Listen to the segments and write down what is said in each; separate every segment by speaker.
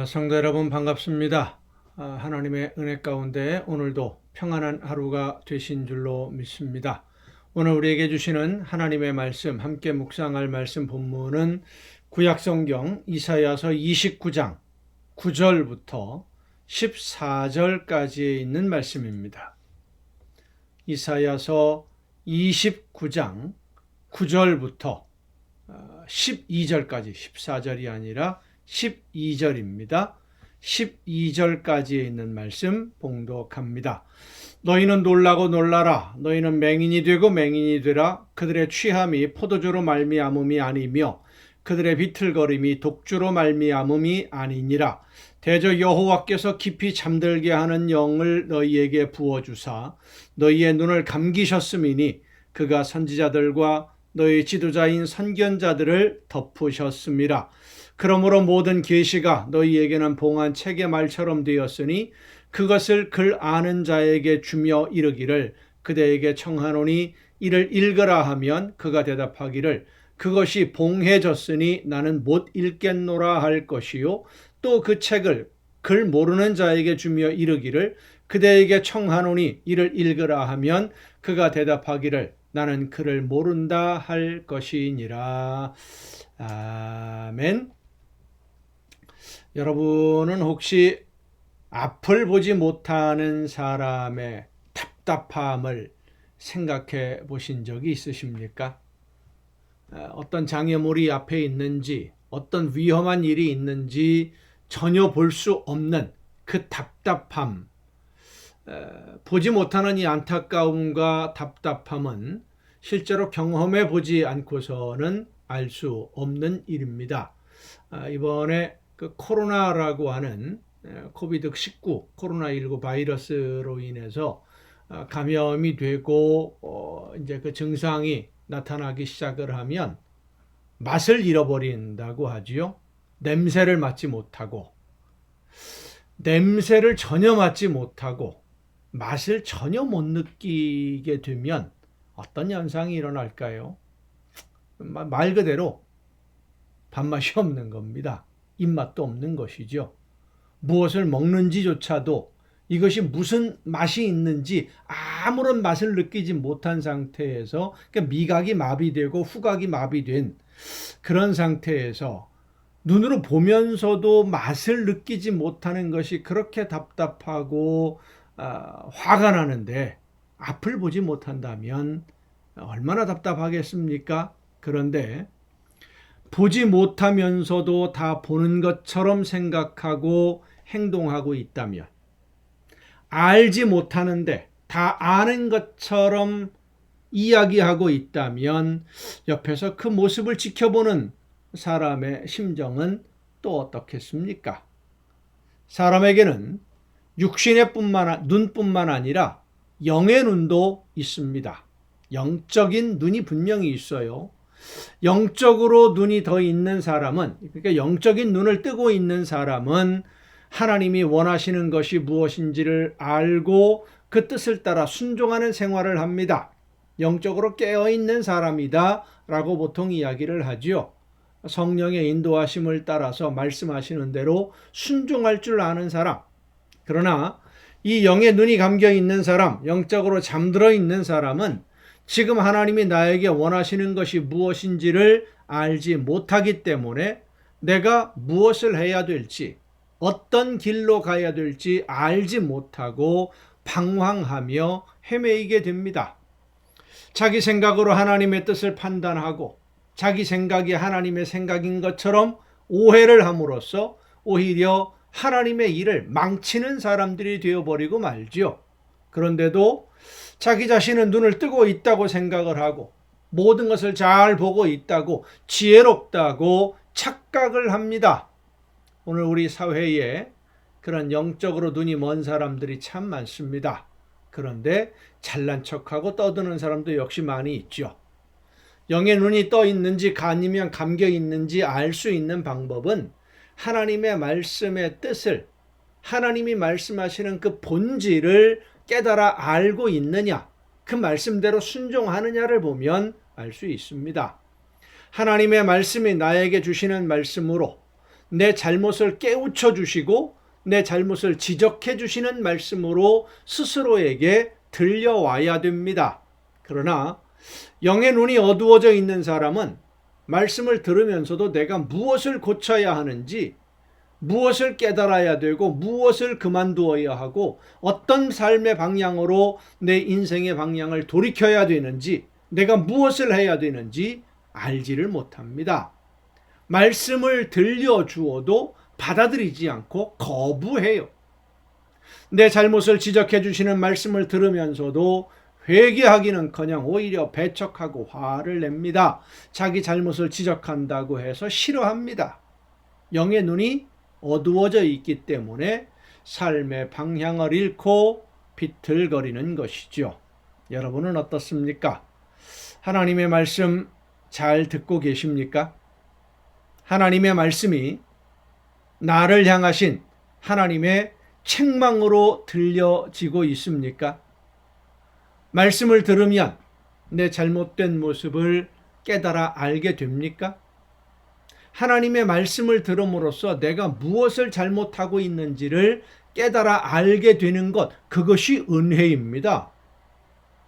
Speaker 1: 성도 여러분 반갑습니다. 하나님의 은혜 가운데 오늘도 평안한 하루가 되신 줄로 믿습니다. 오늘 우리에게 주시는 하나님의 말씀, 함께 묵상할 말씀 본문은 구약성경 이사야서 29장 9절부터 14절까지에 있는 말씀입니다. 이사야서 29장 9절부터 12절까지, 14절이 아니라 12절입니다. 12절까지에 있는 말씀 봉독합니다. 너희는 놀라고 놀라라. 너희는 맹인이 되고 맹인이 되라. 그들의 취함이 포도주로 말미암음이 아니며 그들의 비틀거림이 독주로 말미암음이 아니니라. 대저 여호와께서 깊이 잠들게 하는 영을 너희에게 부어주사 너희의 눈을 감기셨음이니 그가 선지자들과 너희 지도자인 선견자들을 덮으셨음이라. 그러므로 모든 계시가 너희에게는 봉한 책의 말처럼 되었으니 그것을 글 아는 자에게 주며 이르기를 그대에게 청하노니 이를 읽으라 하면 그가 대답하기를 그것이 봉해졌으니 나는 못 읽겠노라 할 것이요 또 그 책을 글 모르는 자에게 주며 이르기를 그대에게 청하노니 이를 읽으라 하면 그가 대답하기를 나는 그를 모른다 할 것이니라. 아멘. 여러분은 혹시 앞을 보지 못하는 사람의 답답함을 생각해 보신 적이 있으십니까? 어떤 장애물이 앞에 있는지, 어떤 위험한 일이 있는지 전혀 볼 수 없는 그 답답함, 보지 못하는 이 안타까움과 답답함은 실제로 경험해 보지 않고서는 알 수 없는 일입니다. 이번에 그 코로나라고 하는 코비드-19, 코로나19 바이러스로 인해서 감염이 되고 이제 그 증상이 나타나기 시작을 하면 맛을 잃어버린다고 하지요. 냄새를 맡지 못하고, 냄새를 전혀 맡지 못하고, 맛을 전혀 못 느끼게 되면 어떤 현상이 일어날까요? 말 그대로 밥맛이 없는 겁니다. 입맛도 없는 것이죠. 무엇을 먹는지조차도 이것이 무슨 맛이 있는지 아무런 맛을 느끼지 못한 상태에서, 그러니까 미각이 마비되고 후각이 마비된 그런 상태에서 눈으로 보면서도 맛을 느끼지 못하는 것이 그렇게 답답하고 화가 나는데 앞을 보지 못한다면 얼마나 답답하겠습니까? 그런데 보지 못하면서도 다 보는 것처럼 생각하고 행동하고 있다면, 알지 못하는데 다 아는 것처럼 이야기하고 있다면 옆에서 그 모습을 지켜보는 사람의 심정은 또 어떻겠습니까? 사람에게는 육신의 눈뿐만 아니라 영의 눈도 있습니다. 영적인 눈이 분명히 있어요. 영적으로 눈이 더 있는 사람은, 그러니까 영적인 눈을 뜨고 있는 사람은 하나님이 원하시는 것이 무엇인지를 알고 그 뜻을 따라 순종하는 생활을 합니다. 영적으로 깨어있는 사람이다 라고 보통 이야기를 하지요. 성령의 인도하심을 따라서 말씀하시는 대로 순종할 줄 아는 사람. 그러나 이 영의 눈이 감겨 있는 사람, 영적으로 잠들어 있는 사람은 지금 하나님이 나에게 원하시는 것이 무엇인지를 알지 못하기 때문에 내가 무엇을 해야 될지, 어떤 길로 가야 될지 알지 못하고 방황하며 헤매이게 됩니다. 자기 생각으로 하나님의 뜻을 판단하고 자기 생각이 하나님의 생각인 것처럼 오해를 함으로써 오히려 하나님의 일을 망치는 사람들이 되어버리고 말지요. 그런데도 자기 자신은 눈을 뜨고 있다고 생각을 하고 모든 것을 잘 보고 있다고, 지혜롭다고 착각을 합니다. 오늘 우리 사회에 그런 영적으로 눈이 먼 사람들이 참 많습니다. 그런데 잘난 척하고 떠드는 사람도 역시 많이 있죠. 영의 눈이 떠 있는지 아니면 감겨 있는지 알 수 있는 방법은 하나님의 말씀의 뜻을, 하나님이 말씀하시는 그 본질을 깨달아 알고 있느냐, 그 말씀대로 순종하느냐를 보면 알 수 있습니다. 하나님의 말씀이 나에게 주시는 말씀으로 내 잘못을 깨우쳐 주시고 내 잘못을 지적해 주시는 말씀으로 스스로에게 들려와야 됩니다. 그러나 영의 눈이 어두워져 있는 사람은 말씀을 들으면서도 내가 무엇을 고쳐야 하는지, 무엇을 깨달아야 되고 무엇을 그만두어야 하고 어떤 삶의 방향으로 내 인생의 방향을 돌이켜야 되는지, 내가 무엇을 해야 되는지 알지를 못합니다. 말씀을 들려주어도 받아들이지 않고 거부해요. 내 잘못을 지적해 주시는 말씀을 들으면서도 회개하기는커녕 오히려 배척하고 화를 냅니다. 자기 잘못을 지적한다고 해서 싫어합니다. 영의 눈이 어두워져 있기 때문에 삶의 방향을 잃고 비틀거리는 것이죠. 여러분은 어떻습니까? 하나님의 말씀 잘 듣고 계십니까? 하나님의 말씀이 나를 향하신 하나님의 책망으로 들려지고 있습니까? 말씀을 들으면 내 잘못된 모습을 깨달아 알게 됩니까? 하나님의 말씀을 들음으로써 내가 무엇을 잘못하고 있는지를 깨달아 알게 되는 것, 그것이 은혜입니다.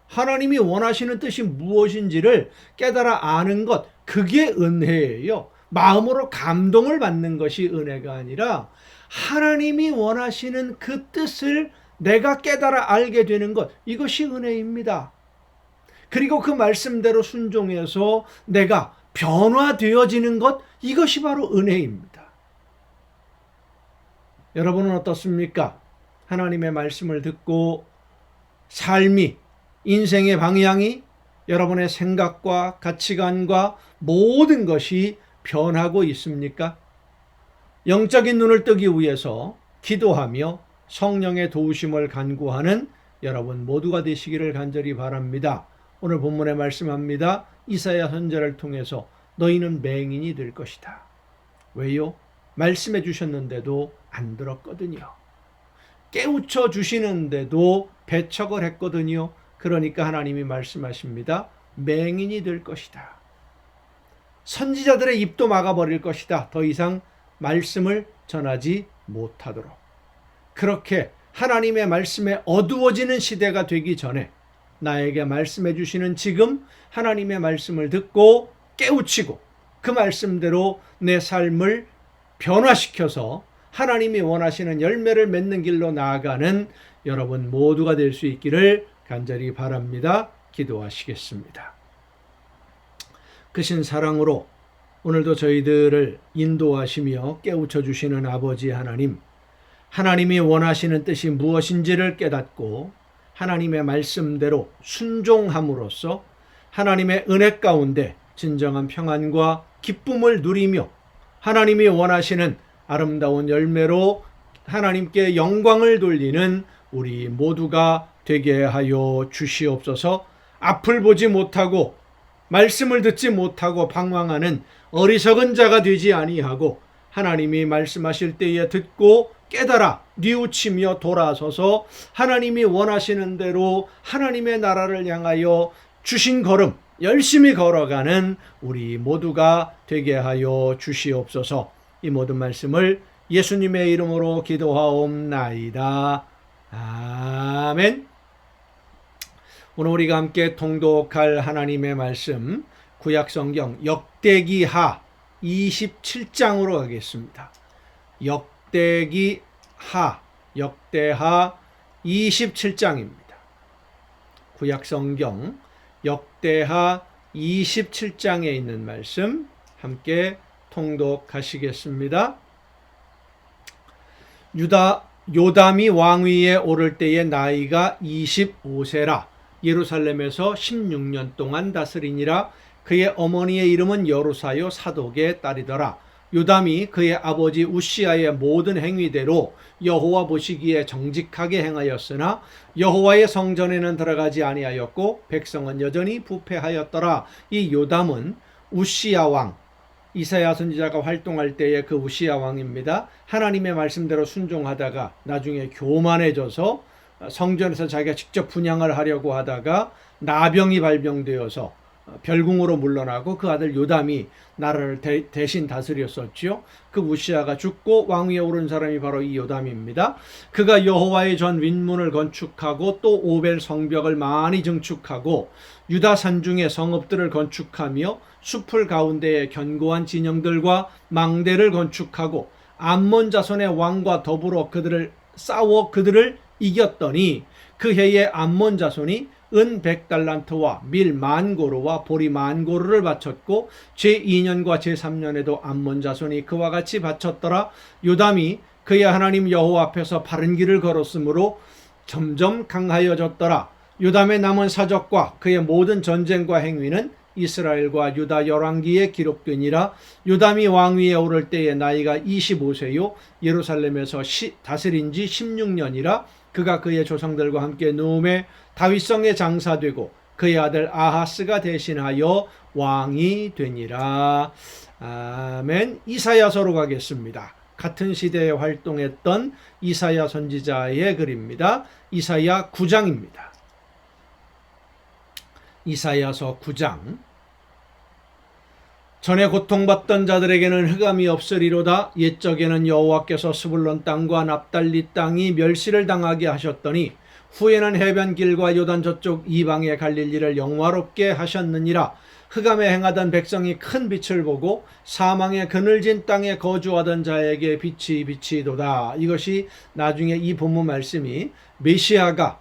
Speaker 1: 하나님이 원하시는 뜻이 무엇인지를 깨달아 아는 것, 그게 은혜예요. 마음으로 감동을 받는 것이 은혜가 아니라 하나님이 원하시는 그 뜻을 내가 깨달아 알게 되는 것, 이것이 은혜입니다. 그리고 그 말씀대로 순종해서 내가 변화되어지는 것, 이것이 바로 은혜입니다. 여러분은 어떻습니까? 하나님의 말씀을 듣고 삶이, 인생의 방향이, 여러분의 생각과 가치관과 모든 것이 변하고 있습니까? 영적인 눈을 뜨기 위해서 기도하며 성령의 도우심을 간구하는 여러분 모두가 되시기를 간절히 바랍니다. 오늘 본문에 말씀합니다. 이사야 선지자를 통해서 너희는 맹인이 될 것이다. 왜요? 말씀해 주셨는데도 안 들었거든요. 깨우쳐 주시는데도 배척을 했거든요. 그러니까 하나님이 말씀하십니다. 맹인이 될 것이다. 선지자들의 입도 막아버릴 것이다. 더 이상 말씀을 전하지 못하도록. 그렇게 하나님의 말씀에 어두워지는 시대가 되기 전에 나에게 말씀해 주시는 지금 하나님의 말씀을 듣고 깨우치고 그 말씀대로 내 삶을 변화시켜서 하나님이 원하시는 열매를 맺는 길로 나아가는 여러분 모두가 될 수 있기를 간절히 바랍니다. 기도하시겠습니다. 크신 사랑으로 오늘도 저희들을 인도하시며 깨우쳐 주시는 아버지 하나님, 하나님이 원하시는 뜻이 무엇인지를 깨닫고 하나님의 말씀대로 순종함으로써 하나님의 은혜 가운데 진정한 평안과 기쁨을 누리며 하나님이 원하시는 아름다운 열매로 하나님께 영광을 돌리는 우리 모두가 되게 하여 주시옵소서. 앞을 보지 못하고 말씀을 듣지 못하고 방황하는 어리석은 자가 되지 아니하고 하나님이 말씀하실 때에 듣고 깨달아 뉘우치며 돌아서서 하나님이 원하시는 대로 하나님의 나라를 향하여 주신 걸음 열심히 걸어가는 우리 모두가 되게 하여 주시옵소서. 이 모든 말씀을 예수님의 이름으로 기도하옵나이다. 아멘. 오늘 우리가 함께 통독할 하나님의 말씀 구약성경 역대기하 27장으로 가겠습니다. 역대하 27장입니다. 구약성경 역대하 27장에 있는 말씀 함께 통독하시겠습니다. 유다 요담이 왕위에 오를 때의 나이가 25세라. 예루살렘에서 16년 동안 다스리니라. 그의 어머니의 이름은 여루사요 사독의 딸이더라. 요담이 그의 아버지 우시아의 모든 행위대로 여호와 보시기에 정직하게 행하였으나 여호와의 성전에는 들어가지 아니하였고 백성은 여전히 부패하였더라. 이 요담은 우시아 왕, 이사야 선지자가 활동할 때의 그 우시아 왕입니다. 하나님의 말씀대로 순종하다가 나중에 교만해져서 성전에서 자기가 직접 분향을 하려고 하다가 나병이 발병되어서 별궁으로 물러나고 그 아들 요담이 나라를 대신 다스렸었죠. 그 우시아가 죽고 왕위에 오른 사람이 바로 이 요담입니다. 그가 여호와의 전 윗문을 건축하고 또 오벨 성벽을 많이 증축하고 유다 산중에 성읍들을 건축하며 숲을 가운데에 견고한 진영들과 망대를 건축하고 암몬 자손의 왕과 더불어 그들을 이겼더니 그 해에 암몬 자손이 은 100달란트와 밀 10,000고루와 보리 10,000고루를 바쳤고 제2년과 제3년에도 암몬 자손이 그와 같이 바쳤더라. 요담이 그의 하나님 여호와 앞에서 바른 길을 걸었으므로 점점 강하여졌더라. 요담의 남은 사적과 그의 모든 전쟁과 행위는 이스라엘과 유다 열왕기에 기록되니라. 요담이 왕위에 오를 때의 나이가 25세요 예루살렘에서 다스린 지 16년이라. 그가 그의 조상들과 함께 누움에 다윗성에 장사되고 그의 아들 아하스가 대신하여 왕이 되니라. 아멘. 이사야서로 가겠습니다. 같은 시대에 활동했던 이사야 선지자의 글입니다. 이사야 9장입니다. 이사야서 9장. 전에 고통받던 자들에게는 흑암이 없으리로다. 옛적에는 여호와께서 스불론 땅과 납달리 땅이 멸시를 당하게 하셨더니 후에는 해변길과 요단 저쪽 이방에 갈릴 일을 영화롭게 하셨느니라. 흑암에 행하던 백성이 큰 빛을 보고 사망의 그늘진 땅에 거주하던 자에게 빛이 비치도다. 이것이 나중에 이 본문 말씀이 메시아가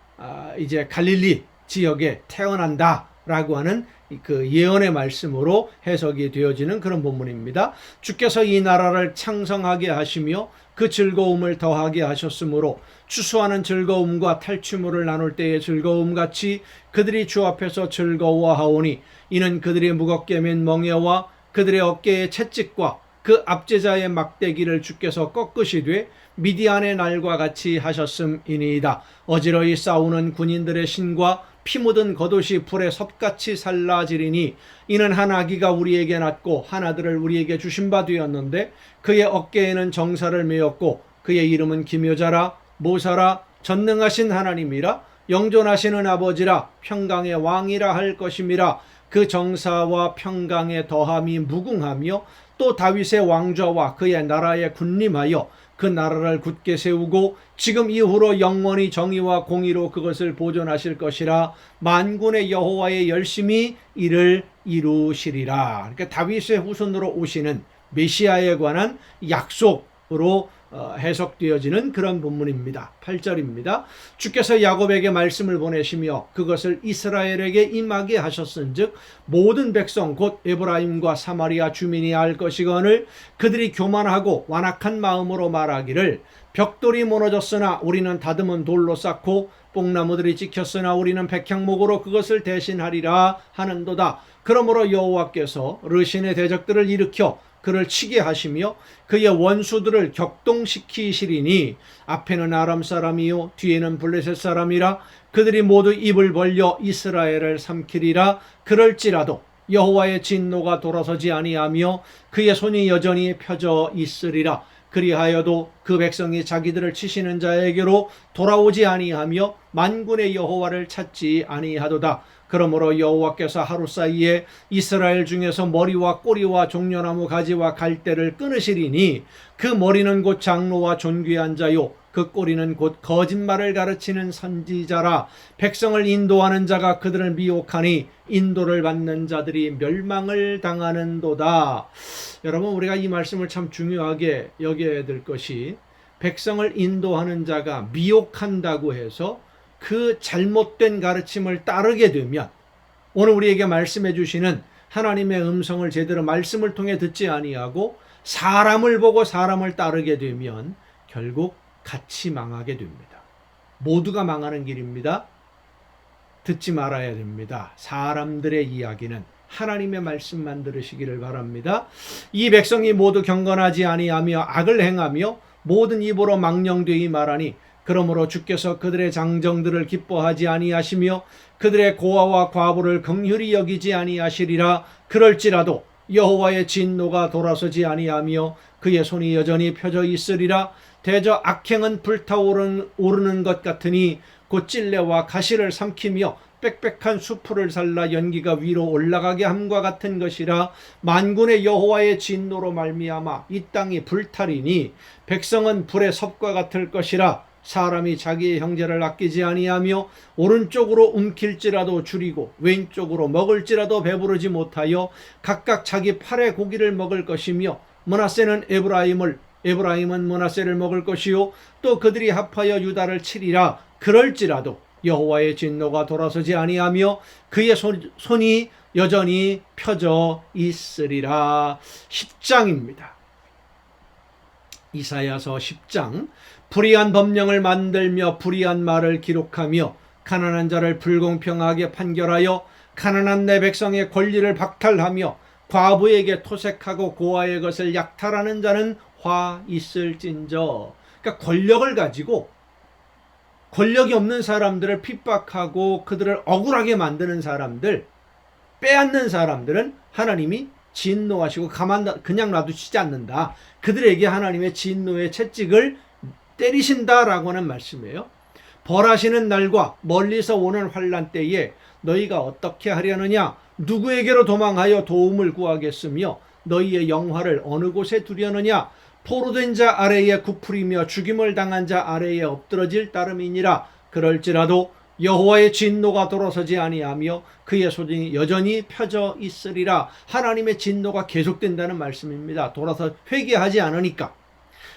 Speaker 1: 이제 갈릴리 지역에 태어난다 라고 하는 그 예언의 말씀으로 해석이 되어지는 그런 본문입니다. 주께서 이 나라를 창성하게 하시며 그 즐거움을 더하게 하셨으므로 추수하는 즐거움과 탈취물을 나눌 때의 즐거움같이 그들이 주 앞에서 즐거워하오니 이는 그들이 무겁게 맨 멍에와 그들의 어깨의 채찍과 그 압제자의 막대기를 주께서 꺾으시되 미디안의 날과 같이 하셨음이니이다. 어지러이 싸우는 군인들의 신과 피 묻은 겉옷이 불에 섭같이 살라지리니 이는 한 아기가 우리에게 낳고 한 아들을 우리에게 주신 바 되었는데 그의 어깨에는 정사를 메었고 그의 이름은 기묘자라 모사라 전능하신 하나님이라 영존하시는 아버지라 평강의 왕이라 할 것임이라. 그 정사와 평강의 더함이 무궁하며 또 다윗의 왕좌와 그의 나라에 군림하여 그 나라를 굳게 세우고 지금 이후로 영원히 정의와 공의로 그것을 보존하실 것이라. 만군의 여호와의 열심히 이를 이루시리라. 그러니까 다윗의 후손으로 오시는 메시아에 관한 약속으로 해석되어지는 그런 본문입니다. 8절입니다. 주께서 야곱에게 말씀을 보내시며 그것을 이스라엘에게 임하게 하셨은즉 모든 백성 곧 에브라임과 사마리아 주민이 알 것이거늘 그들이 교만하고 완악한 마음으로 말하기를 벽돌이 무너졌으나 우리는 다듬은 돌로 쌓고 뽕나무들이 찍혔으나 우리는 백향목으로 그것을 대신하리라 하는도다. 그러므로 여호와께서 르신의 대적들을 일으켜 그를 치게 하시며 그의 원수들을 격동시키시리니 앞에는 아람 사람이요 뒤에는 블레셋 사람이라. 그들이 모두 입을 벌려 이스라엘을 삼키리라. 그럴지라도 여호와의 진노가 돌아서지 아니하며 그의 손이 여전히 펴져 있으리라. 그리하여도 그 백성이 자기들을 치시는 자에게로 돌아오지 아니하며 만군의 여호와를 찾지 아니하도다. 그러므로 여호와께서 하루 사이에 이스라엘 중에서 머리와 꼬리와 종려나무 가지와 갈대를 끊으시리니 그 머리는 곧 장로와 존귀한 자요 그 꼬리는 곧 거짓말을 가르치는 선지자라. 백성을 인도하는 자가 그들을 미혹하니 인도를 받는 자들이 멸망을 당하는도다. 여러분, 우리가 이 말씀을 참 중요하게 여겨야 될 것이 백성을 인도하는 자가 미혹한다고 해서 그 잘못된 가르침을 따르게 되면 오늘 우리에게 말씀해 주시는 하나님의 음성을 제대로 말씀을 통해 듣지 아니하고 사람을 보고 사람을 따르게 되면 결국 같이 망하게 됩니다. 모두가 망하는 길입니다. 듣지 말아야 됩니다. 사람들의 이야기는 하나님의 말씀만 들으시기를 바랍니다. 이 백성이 모두 경건하지 아니하며 악을 행하며 모든 입으로 망령되이 말하니 그러므로 주께서 그들의 장정들을 기뻐하지 아니하시며 그들의 고아와 과부를 긍휼히 여기지 아니하시리라. 그럴지라도 여호와의 진노가 돌아서지 아니하며 그의 손이 여전히 펴져 있으리라. 대저 악행은 불타오르는 것 같으니 곧 찔레와 가시를 삼키며 빽빽한 수풀을 살라 연기가 위로 올라가게 함과 같은 것이라. 만군의 여호와의 진노로 말미암아 이 땅이 불탈이니 백성은 불의 섭과 같을 것이라. 사람이 자기의 형제를 아끼지 아니하며 오른쪽으로 움킬지라도 줄이고 왼쪽으로 먹을지라도 배부르지 못하여 각각 자기 팔의 고기를 먹을 것이며, 므낫세는 에브라임은 므낫세를 먹을 것이요 또 그들이 합하여 유다를 치리라. 그럴지라도 여호와의 진노가 돌아서지 아니하며 그의 손이 여전히 펴져 있으리라. 10장입니다. 이사야서 10장. 불의한 법령을 만들며 불의한 말을 기록하며 가난한 자를 불공평하게 판결하여 가난한 내 백성의 권리를 박탈하며 과부에게 토색하고 고아의 것을 약탈하는 자는 화 있을진저. 그러니까 권력을 가지고 권력이 없는 사람들을 핍박하고 그들을 억울하게 만드는 사람들, 빼앗는 사람들은 하나님이 진노하시고 그냥 놔두시지 않는다. 그들에게 하나님의 진노의 채찍을 때리신다라고 하는 말씀이에요. 벌하시는 날과 멀리서 오는 환난 때에 너희가 어떻게 하려느냐? 누구에게로 도망하여 도움을 구하겠으며 너희의 영화를 어느 곳에 두려느냐? 포로된 자 아래에 굽으리며 죽임을 당한 자 아래에 엎드러질 따름이니라. 그럴지라도 여호와의 진노가 돌아서지 아니하며 그의 손이 여전히 펴져 있으리라. 하나님의 진노가 계속된다는 말씀입니다. 돌아서 회개하지 않으니까.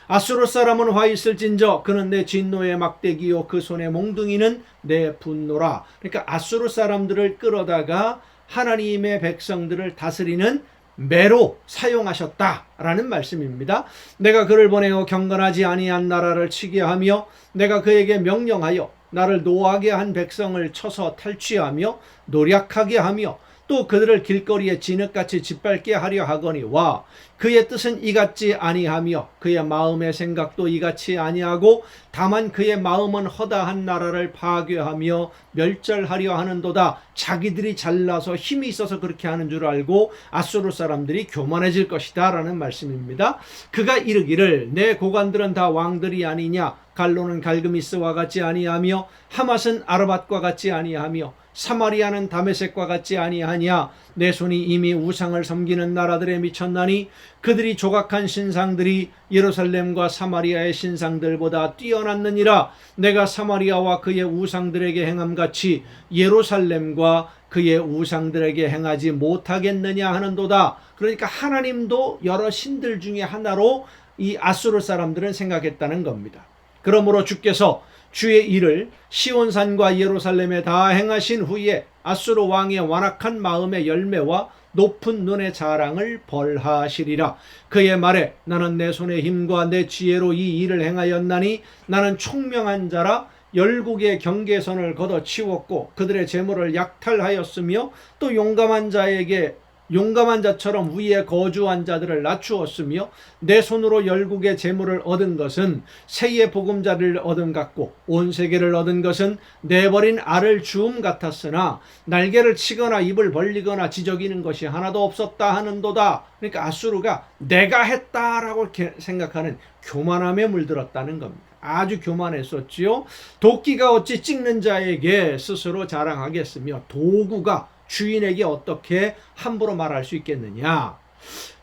Speaker 1: 아수르 사람은 화 있을진저 그는 내 진노의 막대기요 그 손의 몽둥이는 내 분노라. 그러니까 아수르 사람들을 끌어다가 하나님의 백성들을 다스리는 매로 사용하셨다라는 말씀입니다. 내가 그를 보내어 경건하지 아니한 나라를 치게 하며 내가 그에게 명령하여 나를 노하게 한 백성을 쳐서 탈취하며 노략하게 하며 또 그들을 길거리에 진흙같이 짓밟게 하려 하거니와 그의 뜻은 이같지 아니하며 그의 마음의 생각도 이같이 아니하고 다만 그의 마음은 허다한 나라를 파괴하며 멸절하려 하는도다. 자기들이 잘나서 힘이 있어서 그렇게 하는 줄 알고 아수르 사람들이 교만해질 것이다 라는 말씀입니다. 그가 이르기를 내 고관들은 다 왕들이 아니냐? 갈로는 갈그미스와 같지 아니하며 하맛은 아르밧과 같지 아니하며 사마리아는 다메섹과 같지 아니하냐? 내 손이 이미 우상을 섬기는 나라들에 미쳤나니 그들이 조각한 신상들이 예루살렘과 사마리아의 신상들보다 뛰어났느니라. 내가 사마리아와 그의 우상들에게 행함같이 예루살렘과 그의 우상들에게 행하지 못하겠느냐 하는도다. 그러니까 하나님도 여러 신들 중에 하나로 이 아수르 사람들은 생각했다는 겁니다. 그러므로 주께서 주의 일을 시온산과 예루살렘에 다 행하신 후에 아수르 왕의 완악한 마음의 열매와 높은 눈의 자랑을 벌하시리라. 그의 말에 나는 내 손의 힘과 내 지혜로 이 일을 행하였나니 나는 총명한 자라 열국의 경계선을 걷어치웠고 그들의 재물을 약탈하였으며 또 용감한 자처럼 위에 거주한 자들을 낮추었으며 내 손으로 열국의 재물을 얻은 것은 새의 보금자리를 얻은 같고 온 세계를 얻은 것은 내버린 알을 주움 같았으나 날개를 치거나 입을 벌리거나 지저귀는 것이 하나도 없었다 하는도다. 그러니까 아수르가 내가 했다라고 생각하는 교만함에 물들었다는 겁니다. 아주 교만했었지요. 도끼가 어찌 찍는 자에게 스스로 자랑하겠으며 도구가 주인에게 어떻게 함부로 말할 수 있겠느냐?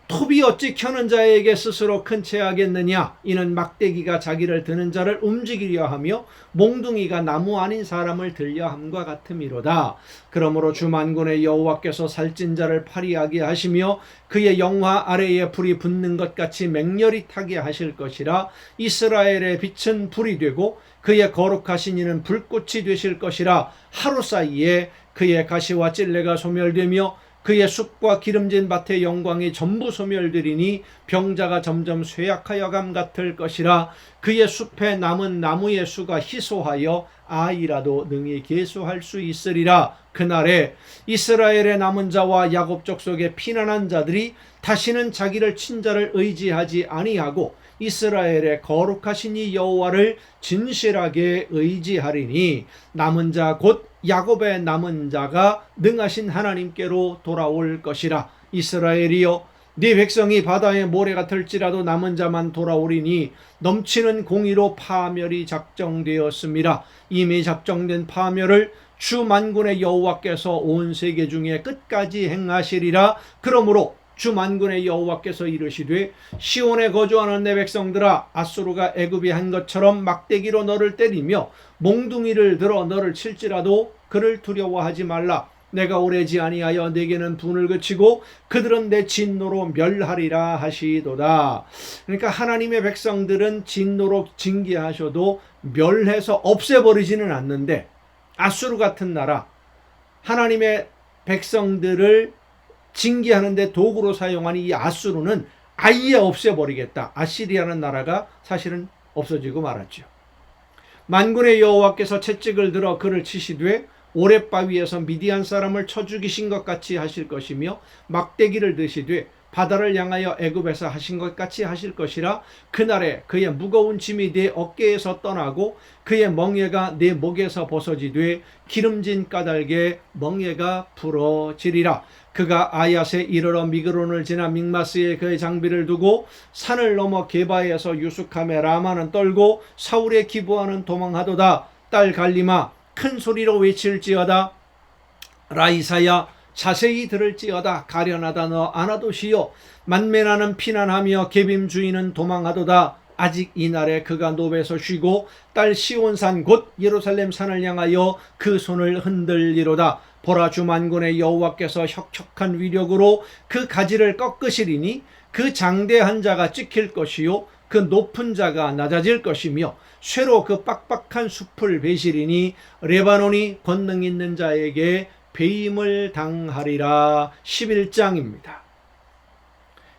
Speaker 1: 톱이 어찌 켜는 자에게 스스로 큰 체하겠느냐? 이는 막대기가 자기를 드는 자를 움직이려 하며 몽둥이가 나무 아닌 사람을 들려 함과 같음이로다. 그러므로 주 만군의 여호와께서 살찐 자를 파리하게 하시며 그의 영화 아래에 불이 붙는 것 같이 맹렬히 타게 하실 것이라. 이스라엘의 빛은 불이 되고 그의 거룩하신 이는 불꽃이 되실 것이라. 하루 사이에 그의 가시와 찔레가 소멸되며 그의 숲과 기름진 밭의 영광이 전부 소멸되리니 병자가 점점 쇠약하여 감 같을 것이라. 그의 숲에 남은 나무의 수가 희소하여 아이라도 능히 계수할 수 있으리라. 그날에 이스라엘의 남은 자와 야곱 족속의 피난한 자들이 다시는 자기를 친자를 의지하지 아니하고 이스라엘의 거룩하신 이 여호와를 진실하게 의지하리니 남은 자 곧 야곱의 남은 자가 능하신 하나님께로 돌아올 것이라. 이스라엘이여 네 백성이 바다의 모래가 들지라도 남은 자만 돌아오리니 넘치는 공의로 파멸이 작정되었습니다. 이미 작정된 파멸을 주 만군의 여호와께서 온 세계 중에 끝까지 행하시리라. 그러므로 주 만군의 여호와께서 이르시되 시온에 거주하는 내 백성들아, 아수르가 애굽이 한 것처럼 막대기로 너를 때리며 몽둥이를 들어 너를 칠지라도 그를 두려워하지 말라. 내가 오래지 아니하여 내게는 분을 그치고 그들은 내 진노로 멸하리라 하시도다. 그러니까 하나님의 백성들은 진노로 징계하셔도 멸해서 없애버리지는 않는데, 아수르 같은 나라, 하나님의 백성들을 징계하는데 도구로 사용한 이 아수르는 아예 없애버리겠다. 아시리아는 나라가 사실은 없어지고 말았죠. 만군의 여호와께서 채찍을 들어 그를 치시되 오랫바위에서 미디안 사람을 쳐 죽이신 것 같이 하실 것이며 막대기를 드시되 바다를 향하여 애굽에서 하신 것 같이 하실 것이라. 그날에 그의 무거운 짐이 네 어깨에서 떠나고 그의 멍에가 네 목에서 벗어지되 기름진 까닭에 멍에가 부러지리라. 그가 아얏에 이르러 미그론을 지나 믹마스에 그의 장비를 두고 산을 넘어 게바에서 유숙함에 라마는 떨고 사울의 기부하는 도망하도다. 딸 갈리마 큰 소리로 외칠지어다. 라이사야 자세히 들을지어다. 가련하다 너 아나도시여. 만면하는 피난하며 계빔 주인은 도망하도다. 아직 이날에 그가 노베에서 쉬고 딸 시온산 곧 예루살렘 산을 향하여 그 손을 흔들리로다. 보라, 주 만군의 여호와께서 혁혁한 위력으로 그 가지를 꺾으시리니 그 장대한 자가 찍힐 것이요 그 높은 자가 낮아질 것이며 쇠로 그 빡빡한 숲을 베시리니 레바논이 권능 있는 자에게 배임을 당하리라. 11장입니다.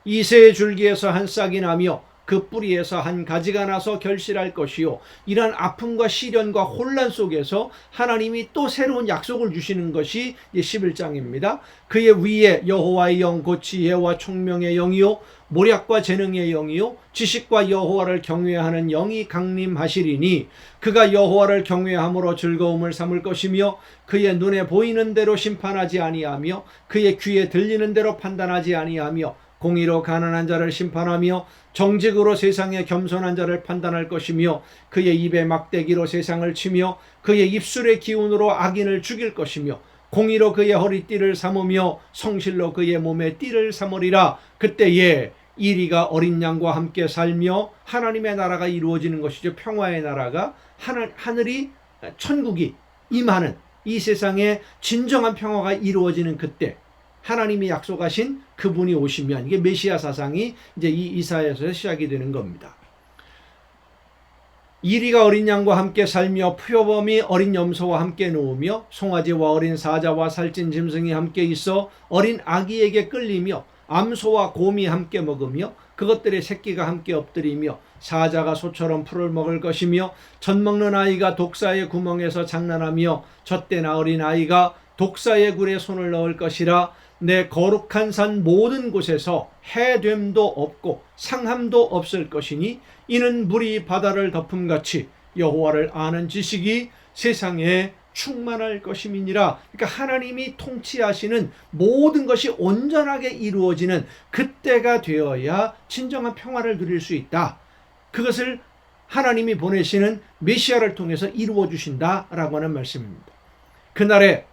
Speaker 1: 이새의 줄기에서 한 싹이 나며 그 뿌리에서 한 가지가 나서 결실할 것이요. 이러한 아픔과 시련과 혼란 속에서 하나님이 또 새로운 약속을 주시는 것이 11장입니다. 그의 위에 여호와의 영 곧 지혜와 총명의 영이요 모략과 재능의 영이요 지식과 여호와를 경외하는 영이 강림하시리니 그가 여호와를 경외함으로 즐거움을 삼을 것이며 그의 눈에 보이는 대로 심판하지 아니하며 그의 귀에 들리는 대로 판단하지 아니하며 공의로 가난한 자를 심판하며 정직으로 세상의 겸손한 자를 판단할 것이며 그의 입에 막대기로 세상을 치며 그의 입술의 기운으로 악인을 죽일 것이며 공의로 그의 허리띠를 삼으며 성실로 그의 몸에 띠를 삼으리라. 그때에 이리가 어린 양과 함께 살며 하나님의 나라가 이루어지는 것이죠. 평화의 나라가 하늘이 천국이 임하는 이 세상에 진정한 평화가 이루어지는 그때 하나님이 약속하신 그분이 오시면 이게 메시아 사상이 이제 이 이사야에서 시작이 되는 겁니다. 이리가 어린 양과 함께 살며 표범이 어린 염소와 함께 누우며 송아지와 어린 사자와 살찐 짐승이 함께 있어 어린 아기에게 끌리며 암소와 곰이 함께 먹으며 그것들의 새끼가 함께 엎드리며 사자가 소처럼 풀을 먹을 것이며 젖 먹는 아이가 독사의 구멍에서 장난하며 젖된 어린 아이가 독사의 굴에 손을 넣을 것이라. 내 거룩한 산 모든 곳에서 해됨도 없고 상함도 없을 것이니 이는 물이 바다를 덮음같이 여호와를 아는 지식이 세상에 충만할 것임이니라. 그러니까 하나님이 통치하시는 모든 것이 온전하게 이루어지는 그때가 되어야 진정한 평화를 누릴 수 있다. 그것을 하나님이 보내시는 메시아를 통해서 이루어 주신다라고 하는 말씀입니다. 그날에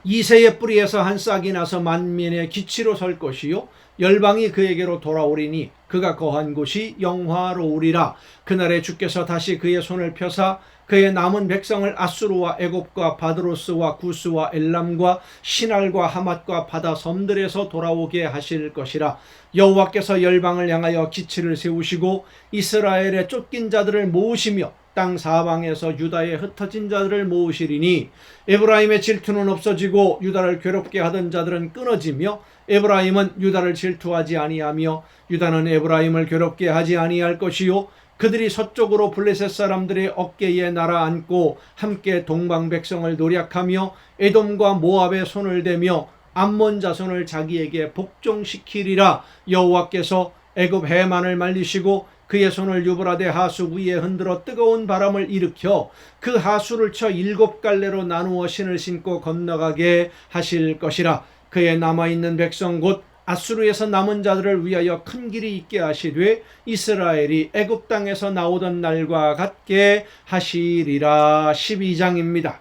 Speaker 1: 이새의 뿌리에서 한 싹이 나서 만민의 기치로 설 것이요 열방이 그에게로 돌아오리니 그가 거한 곳이 영화로우리라. 그날에 주께서 다시 그의 손을 펴사 그의 남은 백성을 아수르와 애굽과 바드로스와 구스와 엘람과 시날과 하맛과 바다 섬들에서 돌아오게 하실 것이라. 여호와께서 열방을 향하여 기치를 세우시고 이스라엘의 쫓긴 자들을 모으시며 땅 사방에서 유다의 흩어진 자들을 모으시리니 에브라임의 질투는 없어지고 유다를 괴롭게 하던 자들은 끊어지며 에브라임은 유다를 질투하지 아니하며 유다는 에브라임을 괴롭게 하지 아니할 것이요 그들이 서쪽으로 블레셋 사람들의 어깨에 날아앉고 함께 동방 백성을 노략하며 에돔과 모압의 손을 대며 암몬 자손을 자기에게 복종시키리라. 여호와께서 애굽 해만을 말리시고 그의 손을 유브라데 하수 위에 흔들어 뜨거운 바람을 일으켜 그 하수를 쳐 7갈래로 나누어 신을 신고 건너가게 하실 것이라. 그의 남아있는 백성 곧 아수르에서 남은 자들을 위하여 큰 길이 있게 하시되 이스라엘이 애굽 땅에서 나오던 날과 같게 하시리라. 12장입니다.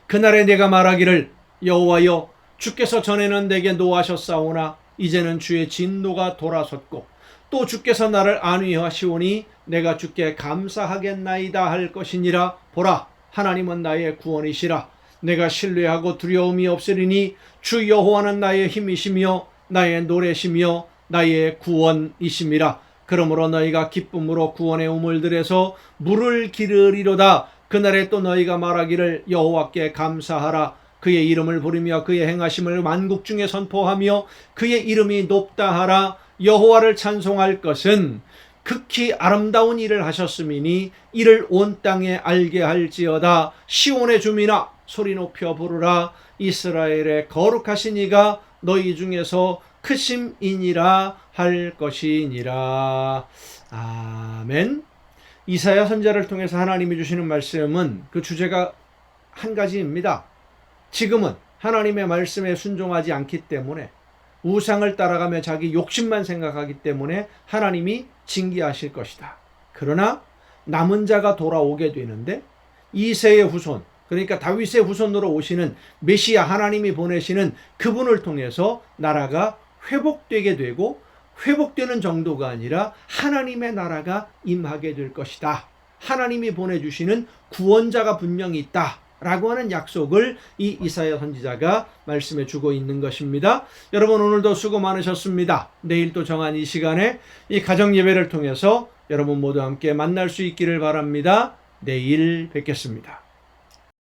Speaker 1: 그날에 내가 말하기를 여호와여 주께서 전에는 내게 노하셨사오나 이제는 주의 진노가 돌아섰고 또 주께서 나를 안위하시오니 내가 주께 감사하겠나이다 할 것이니라. 보라, 하나님은 나의 구원이시라. 내가 신뢰하고 두려움이 없으리니 주 여호와는 나의 힘이시며 나의 노래시며 나의 구원이심이라. 그러므로 너희가 기쁨으로 구원의 우물들에서 물을 기르리로다. 그날에 또 너희가 말하기를 여호와께 감사하라. 그의 이름을 부르며 그의 행하심을 만국 중에 선포하며 그의 이름이 높다 하라. 여호와를 찬송할 것은 극히 아름다운 일을 하셨음이니 이를 온 땅에 알게 할지어다. 시온의 주민아 소리 높여 부르라. 이스라엘의 거룩하신 이가 너희 중에서 크심이니라 할 것이니라. 아멘. 이사야 선지자를 통해서 하나님이 주시는 말씀은 그 주제가 한 가지입니다. 지금은 하나님의 말씀에 순종하지 않기 때문에 우상을 따라가며 자기 욕심만 생각하기 때문에 하나님이 징계하실 것이다. 그러나 남은 자가 돌아오게 되는데 이새의 후손, 그러니까 다윗의 후손으로 오시는 메시아, 하나님이 보내시는 그분을 통해서 나라가 회복되게 되고 회복되는 정도가 아니라 하나님의 나라가 임하게 될 것이다. 하나님이 보내주시는 구원자가 분명히 있다 라고 하는 약속을 이 이사야 선지자가 말씀해 주고 있는 것입니다. 여러분 오늘도 수고 많으셨습니다. 내일 또 정한 이 시간에 이 가정 예배를 통해서 여러분 모두 함께 만날 수 있기를 바랍니다. 내일 뵙겠습니다.